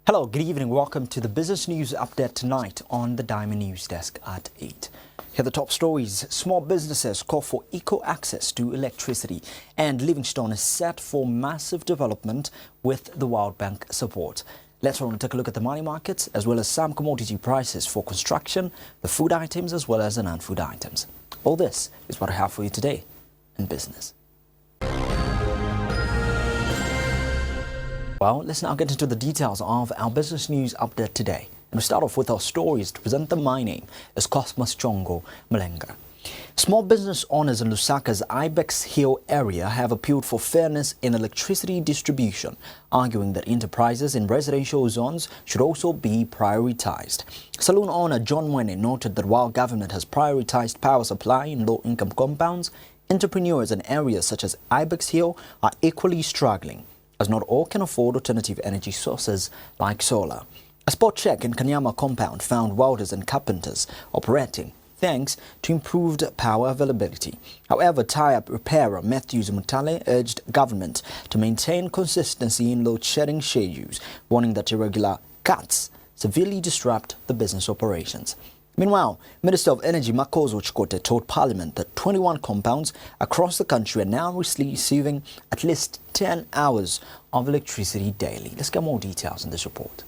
Hello, good evening. Welcome to the business news update tonight on the Diamond News Desk at 8. Here are the top stories. Small businesses call for equal access to electricity, and Livingstone is set for massive development with the World Bank support. Later on, take a look at the money markets as well as some commodity prices for construction, the food items as well as the non-food items. All this is what I have for you today in business. Well, let's now get into the details of our business news update today. And we start off with our stories. To present them, my name is Cosmas Chongo Malenga. Small business owners in Lusaka's Ibex Hill area have appealed for fairness in electricity distribution, arguing that enterprises in residential zones should also be prioritized. Saloon owner John Mwene noted that while government has prioritized power supply in low-income compounds, entrepreneurs in areas such as Ibex Hill are equally struggling, as not all can afford alternative energy sources like solar. A spot check in Kanyama compound found welders and carpenters operating thanks to improved power availability. However, tie-up repairer Matthews Mutale urged government to maintain consistency in load-shedding schedules, warning that irregular cuts severely disrupt the business operations. Meanwhile, Minister of Energy Makozo Chikote told Parliament that 21 compounds across the country are now receiving at least 10 hours of electricity daily. Let's get more details in this report.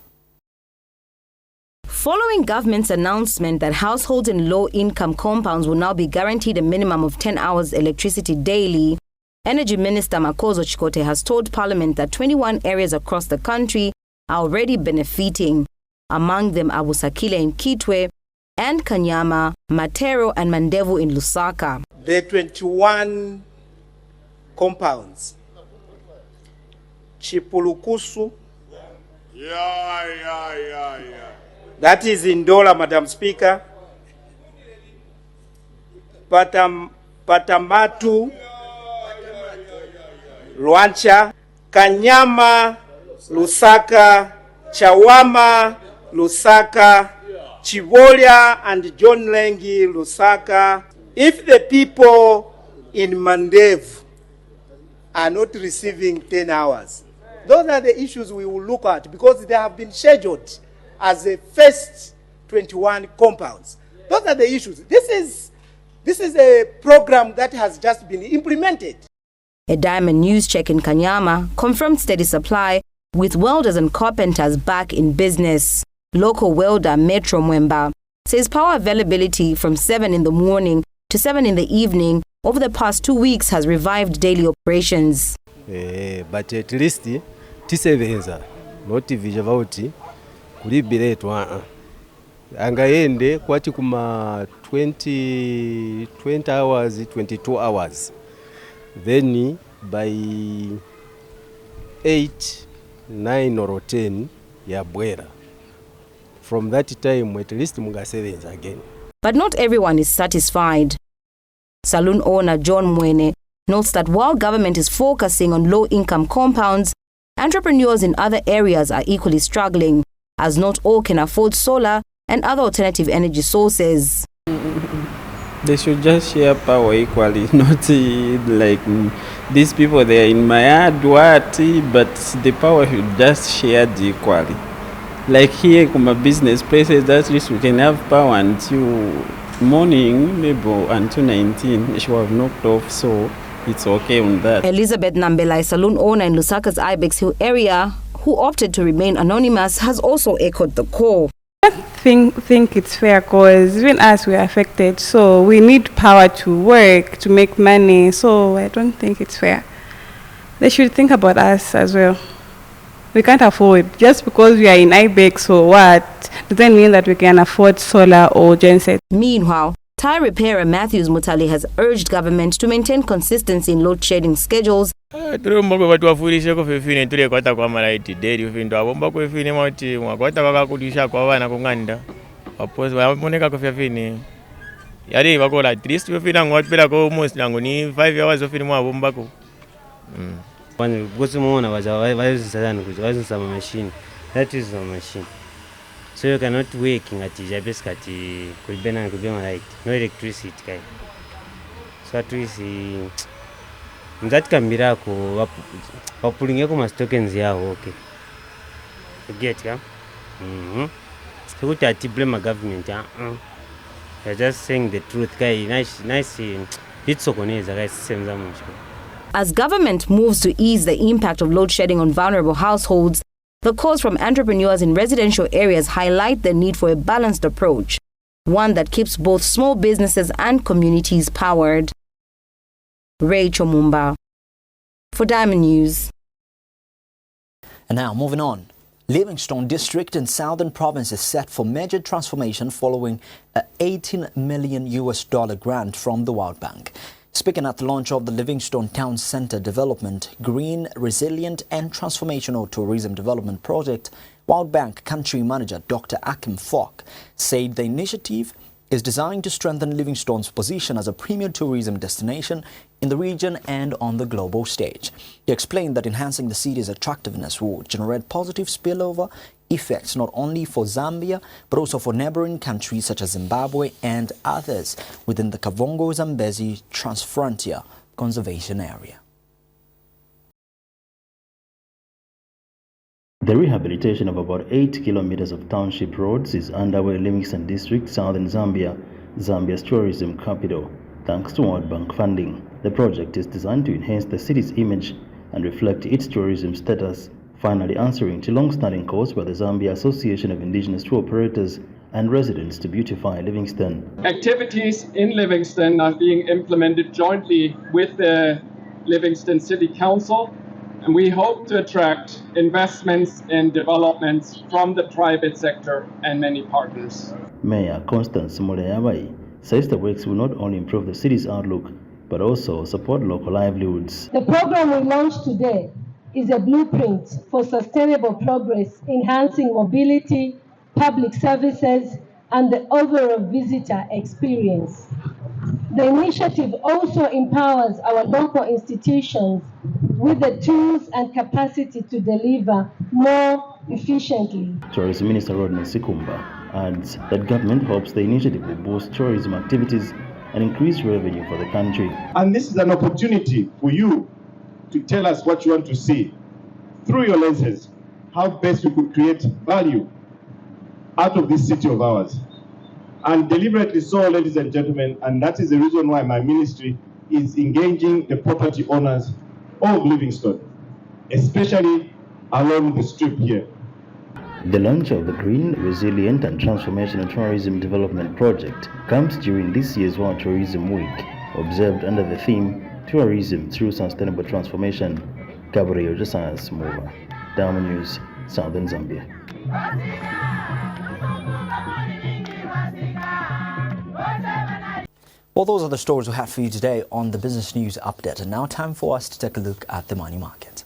Following government's announcement that households in low-income compounds will now be guaranteed a minimum of 10 hours electricity daily, Energy Minister Makozo Chikote has told Parliament that 21 areas across the country are already benefiting. Among them are Busakile in Kitwe, and Kanyama, Matero and Mandevu in Lusaka. The 21 compounds, Chipulukusu, that is in Dola, Madam Speaker, Patamatu, Luancha, Kanyama, Lusaka, Chawama, Lusaka, Chivolia and John Lengi, Lusaka. If the people in Mandevu are not receiving 10 hours, those are the issues we will look at because they have been scheduled as the first 21 compounds. Those are the issues. This is a program that has just been implemented. A Diamond News check in Kanyama confirmed steady supply with welders and carpenters back in business. Local welder Metro Mwemba says power availability from 7 in the morning to 7 in the evening over the past 2 weeks has revived daily operations. But at least tisevenza noti vijavauti kulibiletwa angaende kwati kuma 20 hours 22 hours, then by 8 9 or 10 ya bwera. From that time, at least mungasevenza again. But not everyone is satisfied. Saloon owner John Mwene notes that while government is focusing on low-income compounds, entrepreneurs in other areas are equally struggling, as not all can afford solar and other alternative energy sources. They should just share power equally, not like these people, they are in my yard, but the power should just share equally. Like here, kuma business places, at least we can have power until morning, maybe until 19. She was knocked off, so it's okay on that. Elizabeth Nambela, a saloon owner in Lusaka's Ibex Hill area, who opted to remain anonymous, has also echoed the call. I think it's fair because even us, we are affected, so we need power to work, to make money, so I don't think it's fair. They should think about us as well. We can't afford, just because we are in Ibex or what, doesn't mean that we can afford solar or genset. Meanwhile, tire repairer Matthews Mutale has urged government to maintain consistency in load-shedding schedules. Because some machine, that is a machine. So you cannot work at the could be light, no electricity. So at least that can be pulling up my tokens here, okay. You get, yeah? sekuti ati blame government. They're just saying the truth. As government moves to ease the impact of load shedding on vulnerable households, the calls from entrepreneurs in residential areas highlight the need for a balanced approach, one that keeps both small businesses and communities powered. Rachel Mumba for Diamond News. And now, moving on. Livingstone District in Southern Province is set for major transformation following a $18 million grant from the World Bank. Speaking at the launch of the Livingstone Town Centre Development, Green, Resilient and Transformational Tourism Development Project, World Bank Country Manager Dr. Akim Falk said the initiative is designed to strengthen Livingstone's position as a premier tourism destination in the region and on the global stage. He explained that enhancing the city's attractiveness will generate positive spillover effects not only for Zambia but also for neighboring countries such as Zimbabwe and others within the Kavongo-Zambezi Transfrontier Conservation Area. The rehabilitation of about 8 kilometers of township roads is underway in Livingstone District, southern Zambia, Zambia's tourism capital, thanks to World Bank funding. The project is designed to enhance the city's image and reflect its tourism status, finally answering to long-standing calls by the Zambia Association of Indigenous Tour Operators and residents to beautify Livingstone. Activities in Livingstone are being implemented jointly with the Livingstone City Council, and we hope to attract investments and developments from the private sector and many partners. Mayor Constance Muleyabai says the works will not only improve the city's outlook, but also support local livelihoods. The program we launched today is a blueprint for sustainable progress, enhancing mobility, public services, and the overall visitor experience. The initiative also empowers our local institutions with the tools and capacity to deliver more efficiently. Tourism Minister Rodney Sikumba adds that government hopes the initiative will boost tourism activities and increase revenue for the country. And this is an opportunity for you to tell us what you want to see through your lenses, how best we could create value out of this city of ours. And deliberately so, ladies and gentlemen, and that is the reason why my ministry is engaging the property owners of Livingstone, especially along the strip here. The launch of the Green, Resilient and Transformational Tourism Development Project comes during this year's World Tourism Week, observed under the theme Tourism Through Sustainable Transformation. Gabriel Josias Mova, Diamond News, Southern Zambia. Well, those are the stories we have for you today on the Business News Update. And now time for us to take a look at the money market.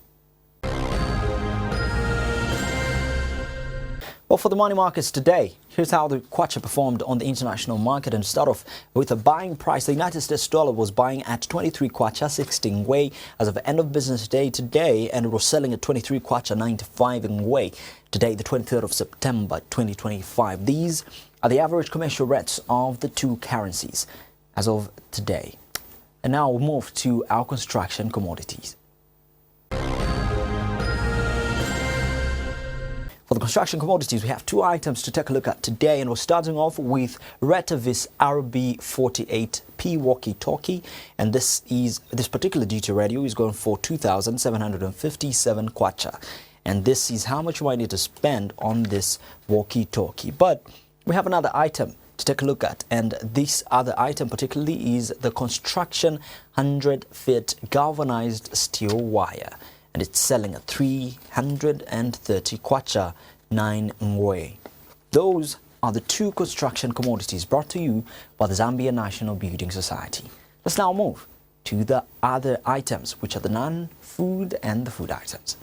Well, for the money markets today, here's how the kwacha performed on the international market. And start off with a buying price. The United States dollar was buying at 23 kwacha 16 Ngwee as of the end of business day today, and it was selling at 23 kwacha 95 Ngwee today, the 23rd of September 2025. These are the average commercial rates of the two currencies as of today. And now we'll move to our construction commodities. For the construction commodities, we have two items to take a look at today, and we're starting off with Retevis RB48P walkie-talkie, and this particular duty radio is going for 2,757 kwacha, and this is how much you might need to spend on this walkie-talkie. But we have another item to take a look at, and this other item particularly is the construction 100-foot galvanized steel wire, and it's selling at 330 kwacha 9 Ngwee. Those are the two construction commodities brought to you by the Zambia National Building Society. Let's now move to the other items, which are the non-food and the food items.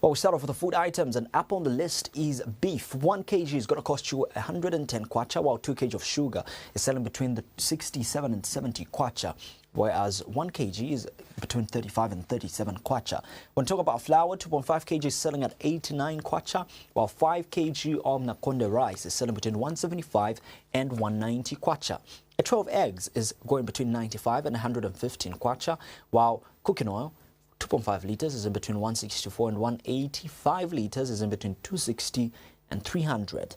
Well, we start off with the food items, and up on the list is beef. 1 kg is going to cost you 110 kwacha, while 2 kg of sugar is selling between the 67 and 70 kwacha, whereas 1 kg is between 35 and 37 kwacha. When we talk about flour, 2.5 kg is selling at 89 kwacha, while 5 kg of Nakonde rice is selling between 175 and 190 kwacha. A 12 eggs is going between 95 and 115 kwacha, while cooking oil, 2.5 2.5 litres is in between 164 and 185 litres is in between 260 and 300.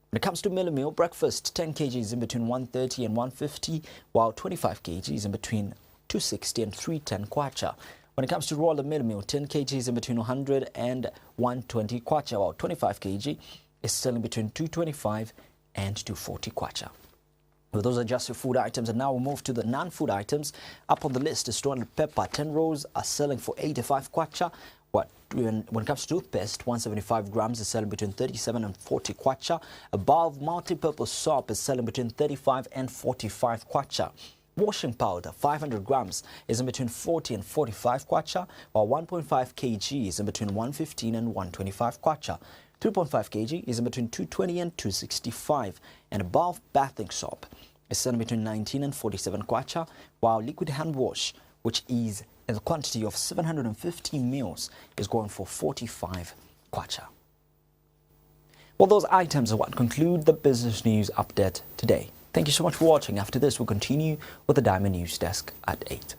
When it comes to Miller Meal breakfast, 10 kg is in between 130 and 150, while 25 kg is in between 260 and 310 kwacha. When it comes to Royal Miller Meal, 10 kg is in between 100 and 120 kwacha, while 25 kg is still in between 225 and 240 kwacha. Well, those are just your food items, and now we'll move to the non-food items. Up on the list is toilet pepper. 10 rolls are selling for 85 kwacha. When it comes to toothpaste, 175 grams is selling between 37 and 40 kwacha. Above, multi-purpose soap is selling between 35 and 45 kwacha. Washing powder, 500 grams, is in between 40 and 45 kwacha, while 1.5 kg is in between 115 and 125 kwacha. 3.5 kg is in between 220 and 265, and above, bathing soap is selling between 19 and 47 kwacha, while liquid hand wash, which is in the quantity of 750 mils, is going for 45 kwacha. Well, those items are what conclude the business news update today. Thank you so much for watching. After this, we'll continue with the Diamond News Desk at 8.